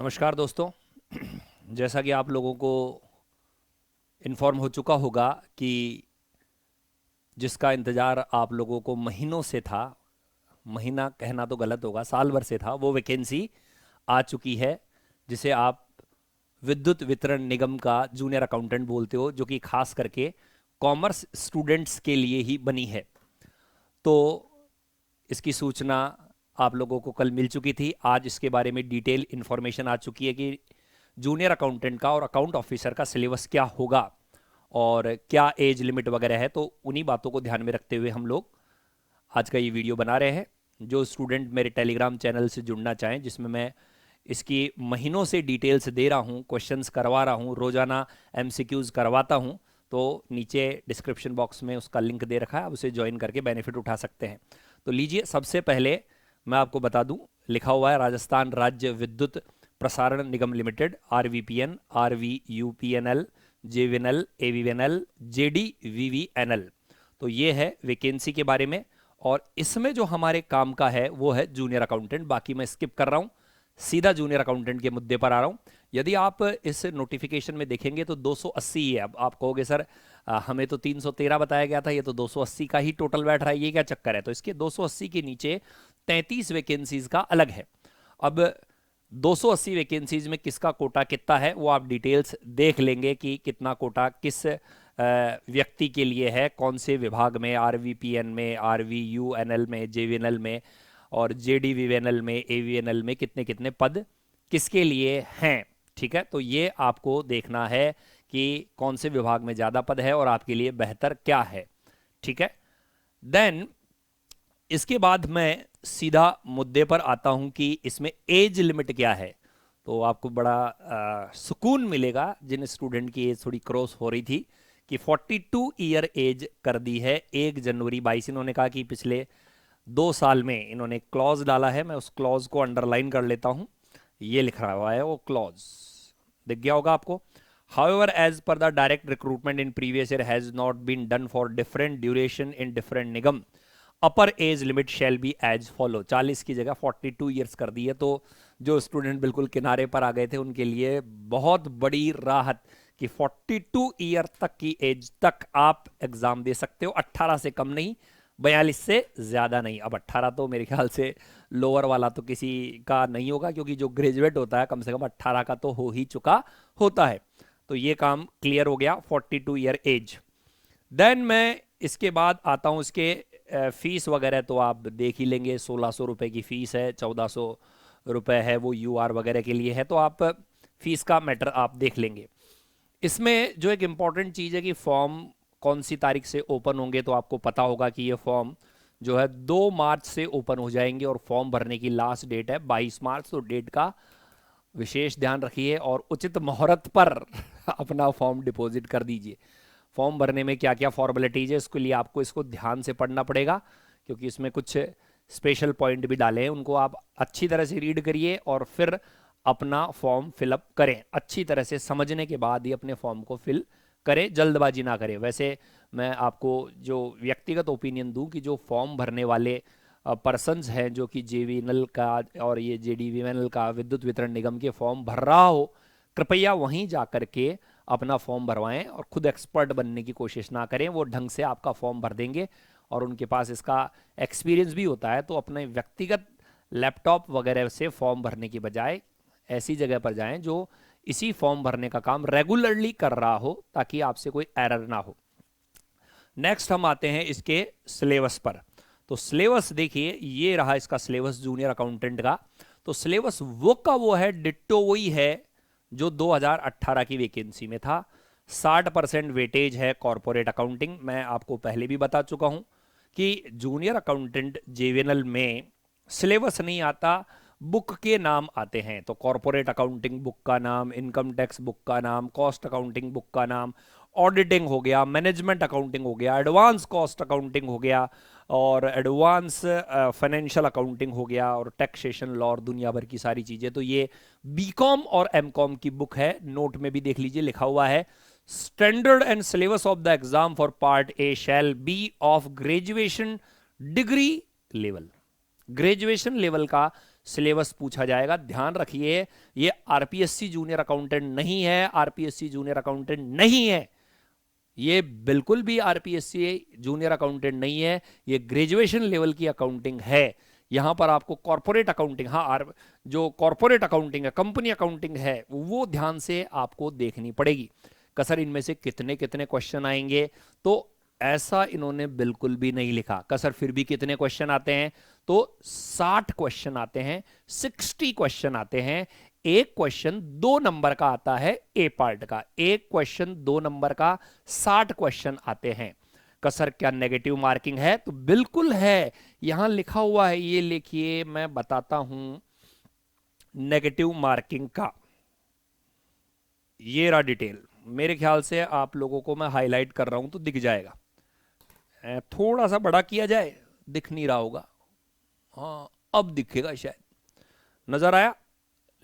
नमस्कार दोस्तों। जैसा कि आप लोगों को इन्फॉर्म हो चुका होगा कि जिसका इंतज़ार आप लोगों को महीनों से था, महीना कहना तो गलत होगा, साल भर से था, वो वैकेंसी आ चुकी है, जिसे आप विद्युत वितरण निगम का जूनियर अकाउंटेंट बोलते हो, जो कि खास करके कॉमर्स स्टूडेंट्स के लिए ही बनी है। तो इसकी सूचना आप लोगों को कल मिल चुकी थी। आज इसके बारे में डिटेल इन्फॉर्मेशन आ चुकी है कि जूनियर अकाउंटेंट का और अकाउंट ऑफिसर का सिलेबस क्या होगा और क्या एज लिमिट वगैरह है। तो उन्हीं बातों को ध्यान में रखते हुए हम लोग आज का ये वीडियो बना रहे हैं। जो स्टूडेंट मेरे टेलीग्राम चैनल से जुड़ना चाहें, जिसमें मैं इसकी महीनों से डिटेल्स दे रहा हूँ, क्वेश्चंस करवा रहा हूँ, रोज़ाना एमसीक्यूज़ करवाता हूँ, तो नीचे डिस्क्रिप्शन बॉक्स में उसका लिंक दे रखा है, आप उसे ज्वाइन करके बेनिफिट उठा सकते हैं। तो लीजिए, सबसे पहले मैं आपको बता दूं, लिखा हुआ है राजस्थान राज्य विद्युत प्रसारण निगम limited, RVPN, RVUPNL, JVNL, AVNL, JDVVNL। तो ये है वैकेंसी के बारे में। और इसमें जो हमारे काम का है वो है जूनियर अकाउंटेंट। बाकी मैं स्किप कर रहा हूँ, सीधा जूनियर अकाउंटेंट के मुद्दे पर आ रहा हूँ। यदि आप इस नोटिफिकेशन में देखेंगे तो 280 ही है। अब आप कहोगे सर हमें तो 313 बताया गया था, ये तो 280 का ही टोटल बैठ रहा है, ये क्या चक्कर है? तो इसके 280 के नीचे 33 वैकेंसीज का अलग है। अब 280 वैकेंसीज में किसका कोटा कितना है वो आप डिटेल्स देख लेंगे कि कितना कोटा किस व्यक्ति के लिए है, कौन से विभाग में, RVPN में, RVUNL में, JVNL में और JDVVNL में, AVNL में कितने कितने पद किसके लिए हैं। ठीक है, तो ये आपको देखना है कि कौन से विभाग में ज़्यादा पद है और आपके लिए बेहतर क्या है। ठीक है, देन इसके बाद मैं सीधा मुद्दे पर आता हूं कि इसमें एज लिमिट क्या है। तो आपको बड़ा सुकून मिलेगा जिन स्टूडेंट की एज थोड़ी क्रॉस हो रही थी कि 42 ईयर एज कर दी है 1 जनवरी 22। इन्होंने कहा कि पिछले 2 साल में इन्होंने क्लॉज डाला है। मैं उस क्लॉज को अंडरलाइन कर लेता हूं, ये लिख रहा हुआ है वो क्लॉज, दिख गया होगा आपको। However, as per the direct recruitment in previous year has not been done for different duration in different nigam, upper age limit shall be as follow. 40 की जगह 42 ईयर्स कर दी है। तो जो स्टूडेंट बिल्कुल किनारे पर आ गए थे उनके लिए बहुत बड़ी राहत कि 42 ईयर तक की एज तक आप एग्जाम दे सकते हो। 18 से कम नहीं, 42 से ज़्यादा नहीं। अब 18 तो मेरे ख्याल से लोअर वाला तो किसी का नहीं होगा, क्योंकि जो ग्रेजुएट होता है कम से कम 18 का तो हो ही चुका होता है। तो ये काम क्लियर हो गया, 42 ईयर एज। देन मैं इसके बाद आता हूँ इसके फीस वगैरह तो आप देख ही लेंगे। 1600 रुपये की फ़ीस है, 1400 रुपये है वो UR वगैरह के लिए है। तो आप फीस का मैटर आप देख लेंगे। इसमें जो एक इम्पॉर्टेंट चीज़ है कि फॉर्म कौन सी तारीख से ओपन होंगे, तो आपको पता होगा कि ये फॉर्म जो है 2 मार्च से ओपन हो जाएंगे और फॉर्म भरने की लास्ट डेट है 22 मार्च। तो डेट का विशेष ध्यान रखिए और उचित मुहूर्त पर अपना फॉर्म डिपॉजिट कर दीजिए। फॉर्म भरने में क्या क्या फॉर्मेलिटीज है, इसके लिए आपको इसको ध्यान से पढ़ना पड़ेगा, क्योंकि इसमें कुछ स्पेशल पॉइंट भी डाले हैं। उनको आप अच्छी तरह से रीड करिए और फिर अपना फॉर्म फिलअप करें। अच्छी तरह से समझने के बाद ही अपने फॉर्म को फिल करें, जल्दबाजी ना करें। वैसे मैं आपको जो व्यक्तिगत ओपिनियन दूं कि जो फॉर्म भरने वाले पर्सन्स हैं, जो कि JVNL का और ये JDVNL का विद्युत वितरण निगम के फॉर्म भर रहा हो, कृपया वहीं जा कर के अपना फॉर्म भरवाएं और खुद एक्सपर्ट बनने की कोशिश ना करें। वो ढंग से आपका फॉर्म भर देंगे और उनके पास इसका एक्सपीरियंस भी होता है। तो अपने व्यक्तिगत लैपटॉप वगैरह से फॉर्म भरने की बजाय ऐसी जगह पर जाएं जो इसी फॉर्म भरने का काम रेगुलरली कर रहा हो, ताकि आपसे कोई एरर ना हो। नेक्स्ट हम आते हैं इसके सिलेबस पर। तो सिलेबस देखिए, ये रहा इसका सिलेबस जूनियर अकाउंटेंट का। तो सिलेबस वो का वो है, डिट्टो वही है जो 2018 की वैकेंसी में था। 60% वेटेज है कॉरपोरेट अकाउंटिंग। मैं आपको पहले भी बता चुका हूं कि जूनियर अकाउंटेंट JVNL में सिलेबस नहीं आता, बुक के नाम आते हैं। तो कॉरपोरेट अकाउंटिंग बुक का नाम, इनकम टैक्स बुक का नाम, कॉस्ट अकाउंटिंग बुक का नाम, ऑडिटिंग हो गया, मैनेजमेंट अकाउंटिंग हो गया, एडवांस कॉस्ट अकाउंटिंग हो गया और एडवांस फाइनेंशियल अकाउंटिंग हो गया और टैक्सेशन लॉ और दुनिया भर की सारी चीज़ें। तो ये BCom और MCom की बुक है। नोट में भी देख लीजिए, लिखा हुआ है standard and syllabus of the exam for part A shall be of graduation degree level. Graduation level का सिलेबस पूछा जाएगा। ध्यान रखिए, ये आरपीएससी जूनियर अकाउंटेंट नहीं है, आरपीएससी जूनियर अकाउंटेंट नहीं है, ये बिल्कुल भी आरपीएससी जूनियर अकाउंटेंट नहीं है, ये ग्रेजुएशन लेवल की अकाउंटिंग है। यहां पर आपको कॉर्पोरेट अकाउंटिंग, हाँ, जो कॉर्पोरेट अकाउंटिंग है, कंपनी अकाउंटिंग है, वो ध्यान से आपको देखनी पड़ेगी। कसर इनमें से कितने कितने क्वेश्चन आएंगे, तो ऐसा इन्होंने बिल्कुल भी नहीं लिखा। कसर फिर भी कितने क्वेश्चन आते हैं, तो 60 क्वेश्चन आते हैं, 60 क्वेश्चन आते हैं। एक क्वेश्चन 2 नंबर का आता है ए पार्ट का, एक क्वेश्चन 2 नंबर का 60 क्वेश्चन आते हैं। कसर क्या नेगेटिव मार्किंग है, तो बिल्कुल है, यहां लिखा हुआ है, ये लिखिए, मैं बताता हूं नेगेटिव मार्किंग का। ये रहा डिटेल, मेरे ख्याल से आप लोगों को मैं हाईलाइट कर रहा हूं तो दिख जाएगा। थोड़ा सा बड़ा किया जाए, दिख नहीं रहा होगा, हाँ अब दिखेगा शायद, नजर आया।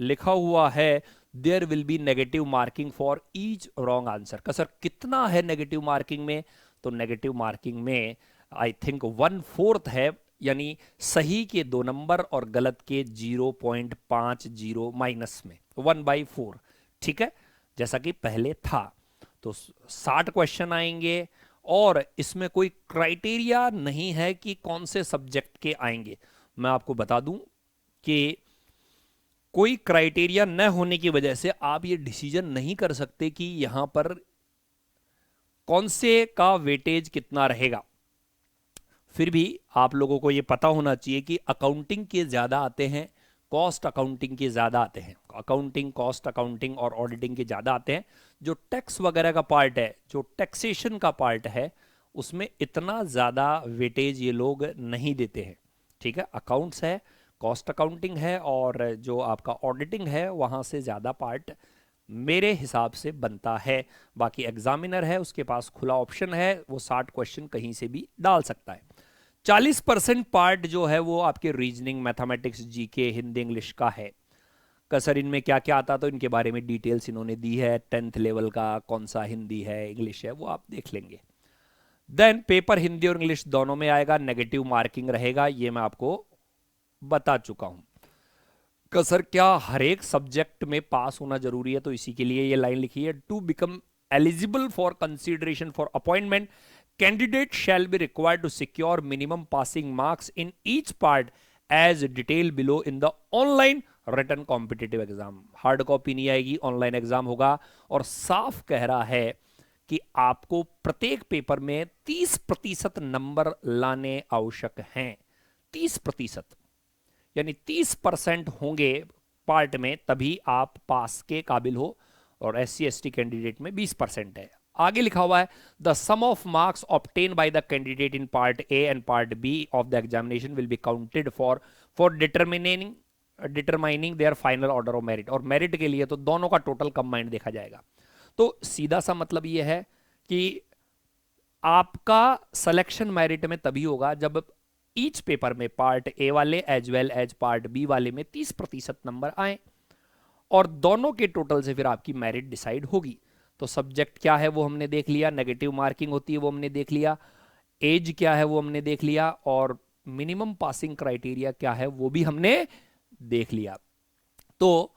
लिखा हुआ है there will be negative marking for each wrong answer. का सर कितना है नेगेटिव मार्किंग में, तो नेगेटिव मार्किंग में आई थिंक 1/4 है, यानी सही के 2 नंबर और गलत के 0.50 माइनस में 1/4। ठीक है, जैसा कि पहले था। तो 60 क्वेश्चन आएंगे और इसमें कोई क्राइटेरिया नहीं है कि कौन से सब्जेक्ट के आएंगे। मैं आपको बता दूं कि कोई क्राइटेरिया न होने की वजह से आप ये डिसीजन नहीं कर सकते कि यहां पर कौन से का वेटेज कितना रहेगा। फिर भी आप लोगों को ये पता होना चाहिए कि अकाउंटिंग के ज्यादा आते हैं, कॉस्ट अकाउंटिंग के ज्यादा आते हैं, अकाउंटिंग, कॉस्ट अकाउंटिंग और ऑडिटिंग के ज्यादा आते हैं। जो टैक्स वगैरह का पार्ट है, जो टैक्सेशन का पार्ट है, उसमें इतना ज्यादा वेटेज ये लोग नहीं देते हैं। ठीक है, अकाउंट्स है, कॉस्ट अकाउंटिंग है और जो आपका ऑडिटिंग है, वहां से ज़्यादा पार्ट मेरे हिसाब से बनता है। बाकी एग्जामिनर है, उसके पास खुला ऑप्शन है, वो 60 क्वेश्चन कहीं से भी डाल सकता है। 40% पार्ट जो है वो आपके reasoning, mathematics, GK, Hindi, English का है। कसर इनमें क्या क्या आता, तो इनके बारे में डिटेल्स इन्होंने दी है, 10th लेवल का कौन सा हिंदी है, इंग्लिश है, वो आप देख लेंगे। देन पेपर हिंदी और इंग्लिश दोनों में आएगा, नेगेटिव मार्किंग रहेगा, ये मैं आपको बता चुका हूं। सर क्या हर एक सब्जेक्ट में पास होना जरूरी है, तो इसी के लिए ये लाइन लिखी है, to become eligible for consideration for appointment candidate shall be required to secure minimum passing marks in each part as detail below in the online written competitive exam. Hard copy नहीं आएगी, online exam होगा। और साफ कह रहा है कि आपको प्रत्येक पेपर में 30% नंबर लाने आवश्यक हैं। 30%, यानी 30% होंगे पार्ट में, तभी आप पास के काबिल हो। और SC ST कैंडिडेट में 20% है। आगे लिखा हुआ है the sum of marks obtain by the candidate in part A and part B of the examination will be counted for determining their final order of merit. और मेरिट के लिए तो दोनों का टोटल कंबाइंड देखा जाएगा। तो सीधा सा मतलब यह है कि आपका सिलेक्शन मेरिट में तभी होगा जब ईच पेपर में पार्ट ए वाले as well as part B वाले में 30% नंबर आए, और दोनों के टोटल से फिर आपकी मेरिट डिसाइड होगी। तो सब्जेक्ट क्या है वो हमने देख लिया, नेगेटिव मार्किंग होती है वो हमने देख लिया, एज क्या है वो हमने देख लिया, और मिनिमम पासिंग क्राइटेरिया क्या है वो भी हमने देख लिया। तो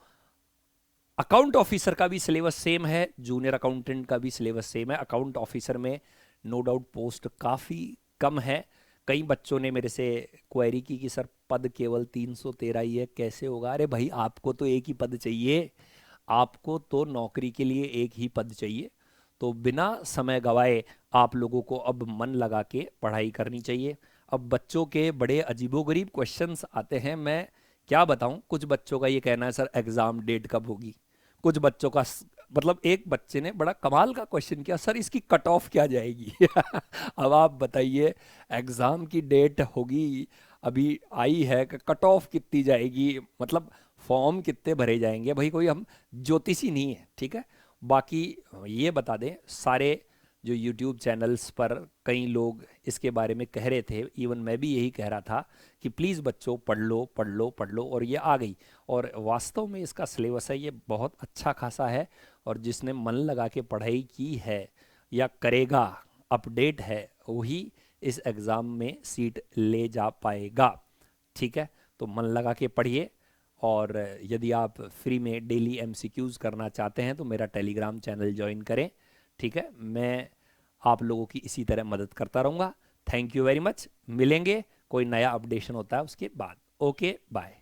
अकाउंट ऑफिसर का भी सिलेबस सेम है, जूनियर अकाउंटेंट का भी सिलेबस सेम है। अकाउंट ऑफिसर में नो डाउट पोस्ट काफ़ी कम है। कई बच्चों ने मेरे से क्वेरी की कि सर पद केवल 313 ही है, कैसे होगा। अरे भाई, आपको तो एक ही पद चाहिए, आपको तो नौकरी के लिए एक ही पद चाहिए। तो बिना समय गवाए आप लोगों को अब मन लगा के पढ़ाई करनी चाहिए। अब बच्चों के बड़े अजीबोगरीब क्वेश्चंस आते हैं, मैं क्या बताऊं। कुछ बच्चों का ये कहना है सर एग्ज़ाम डेट कब होगी, कुछ बच्चों का मतलब एक बच्चे ने बड़ा कमाल का क्वेश्चन किया, सर इसकी कट ऑफ क्या जाएगी। अब आप बताइए, एग्ज़ाम की डेट होगी अभी आई है, कट ऑफ कितनी जाएगी, मतलब फॉर्म कितने भरे जाएंगे। भाई कोई हम ज्योतिषी नहीं है, ठीक है। बाकी ये बता दें, सारे जो यूट्यूब चैनल्स पर कई लोग इसके बारे में कह रहे थे, इवन मैं भी यही कह रहा था कि प्लीज़ बच्चों पढ़ लो पढ़ लो पढ़ लो, और ये आ गई। और वास्तव में इसका सिलेबस है ये बहुत अच्छा खासा है, और जिसने मन लगा के पढ़ाई की है या करेगा, अपडेट है, वही इस एग्ज़ाम में सीट ले जा पाएगा। ठीक है, तो मन लगा के पढ़िए। और यदि आप फ्री में डेली एमसीक्यूज़ करना चाहते हैं तो मेरा टेलीग्राम चैनल ज्वाइन करें। ठीक है, मैं आप लोगों की इसी तरह मदद करता रहूँगा। Thank you very much. मिलेंगे, कोई नया अपडेशन होता है उसके बाद। Okay, bye.